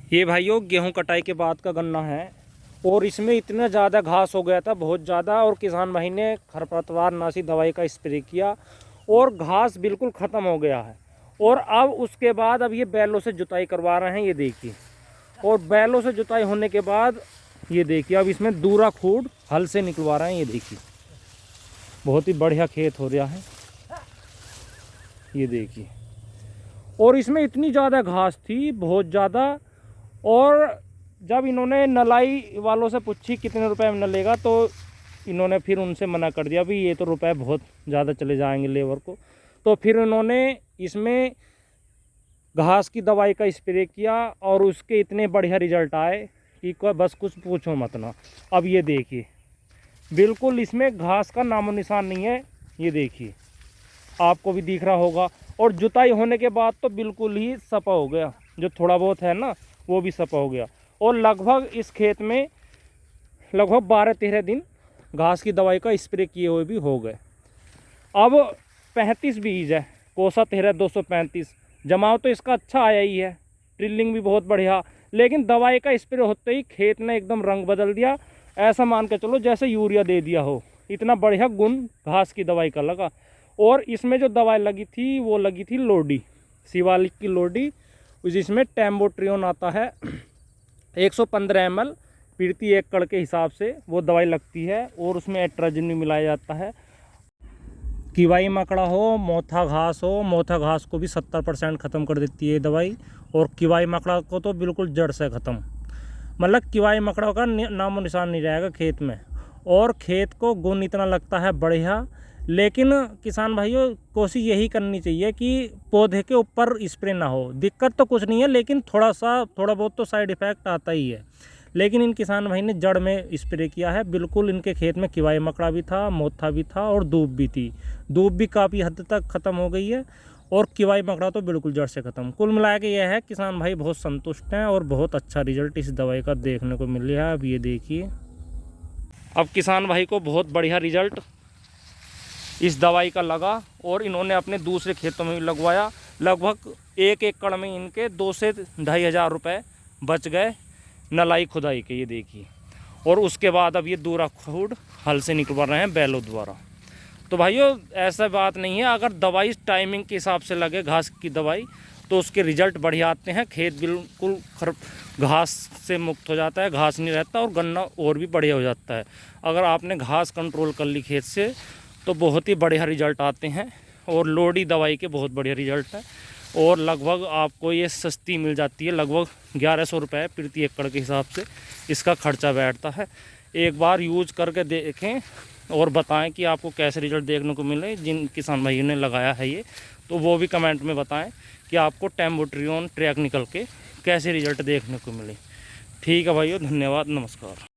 ये भाइयों गेहूं कटाई के बाद का गन्ना है और इसमें इतना ज़्यादा घास हो गया था, बहुत ज़्यादा। और किसान भाई ने खरपतवार नाशी दवाई का स्प्रे किया और घास बिल्कुल ख़त्म हो गया है। और अब उसके बाद अब ये बैलों से जुताई करवा रहे हैं, ये देखिए। और बैलों से जुताई होने के बाद ये देखिए अब इसमें दूरा खूड हल से निकलवा रहे हैं, ये देखिए। बहुत ही बढ़िया खेत हो रहा है, ये देखिए। और इसमें इतनी ज़्यादा घास थी, बहुत ज़्यादा। और जब इन्होंने नलाई वालों से पूछी कितने रुपए में नलेगा, तो इन्होंने फिर उनसे मना कर दिया, भी ये तो रुपए बहुत ज़्यादा चले जाएंगे लेबर को। तो फिर उन्होंने इसमें घास की दवाई का स्प्रे किया और उसके इतने बढ़िया रिजल्ट आए कि बस कुछ पूछो मत ना। अब ये देखिए बिल्कुल इसमें घास का नामो निशान नहीं है, ये देखिए, आपको भी दिख रहा होगा। और जुताई होने के बाद तो बिल्कुल ही सपा हो गया, जो थोड़ा बहुत है ना वो भी सपा हो गया। और लगभग इस खेत में लगभग 12-13 दिन घास की दवाई का स्प्रे किए हुए भी हो गए। अब 35 बीज है, कोसा 13-235। जमाव तो इसका अच्छा आया ही है, ट्रिलिंग भी बहुत बढ़िया। लेकिन दवाई का स्प्रे होते ही खेत ने एकदम रंग बदल दिया, ऐसा मान के चलो जैसे यूरिया दे दिया हो। इतना बढ़िया गुण घास की दवाई का लगा। और इसमें जो दवाई लगी थी वो लगी थी लोडी, शिवालिक की लोडी, जिसमें टेम्बोट्रियोन आता है। 115 ml प्रति एकड़ के हिसाब से वो दवाई लगती है। और उसमें एट्राजिन भी मिलाया जाता है। किवाई मकड़ा हो, मोथा घास हो, मोथा घास को भी 70% ख़त्म कर देती है दवाई। और किवाई मकड़ा को तो बिल्कुल जड़ से ख़त्म, मतलब किवाई मकड़ा का नामो निशान नहीं रहेगा खेत में। और खेत को गुण इतना लगता है बढ़िया। लेकिन किसान भाइयों कोशिश यही करनी चाहिए कि पौधे के ऊपर स्प्रे ना हो। दिक्कत तो कुछ नहीं है, लेकिन थोड़ा बहुत तो साइड इफ़ेक्ट आता ही है। लेकिन इन किसान भाई ने जड़ में स्प्रे किया है बिल्कुल। इनके खेत में किवाई मकड़ा भी था, मोथा भी था और दूब भी थी। दूब भी काफ़ी हद तक ख़त्म हो गई है और किवाई मकड़ा तो बिल्कुल जड़ से ख़त्म। कुल मिला के यह है, किसान भाई बहुत संतुष्ट हैं और बहुत अच्छा रिजल्ट इस दवाई का देखने को मिल रहा है। अब ये देखिए, अब किसान भाई को बहुत बढ़िया रिजल्ट इस दवाई का लगा और इन्होंने अपने दूसरे खेतों में भी लगवाया। लगभग 1 एकड़ में इनके 2 से 2,500 हज़ार रुपये बच गए नलाई खुदाई के, ये देखिए। और उसके बाद अब ये दूरा खूड हल से निकलवा रहे हैं बैलों द्वारा। तो भाइयों ऐसा बात नहीं है, अगर दवाई टाइमिंग के हिसाब से लगे घास की दवाई तो उसके रिजल्ट बढ़िया आते हैं। खेत बिल्कुल घास से मुक्त हो जाता है, घास नहीं रहता और गन्ना और भी बढ़िया हो जाता है। अगर आपने घास कंट्रोल कर ली खेत से तो बहुत ही बढ़िया रिजल्ट आते हैं। और लोडी दवाई के बहुत बढ़िया रिजल्ट है। और लगभग आपको ये सस्ती मिल जाती है, लगभग 1100 रुपये प्रति एकड़ के हिसाब से इसका खर्चा बैठता है। एक बार यूज करके देखें और बताएं कि आपको कैसे रिजल्ट देखने को मिले। जिन किसान भाइयों ने लगाया है ये, तो वो भी कमेंट में बताएं कि आपको टेम्बोट्रियोन टेक्निकल के कैसे रिजल्ट देखने को मिले। ठीक है भाइयों, धन्यवाद, नमस्कार।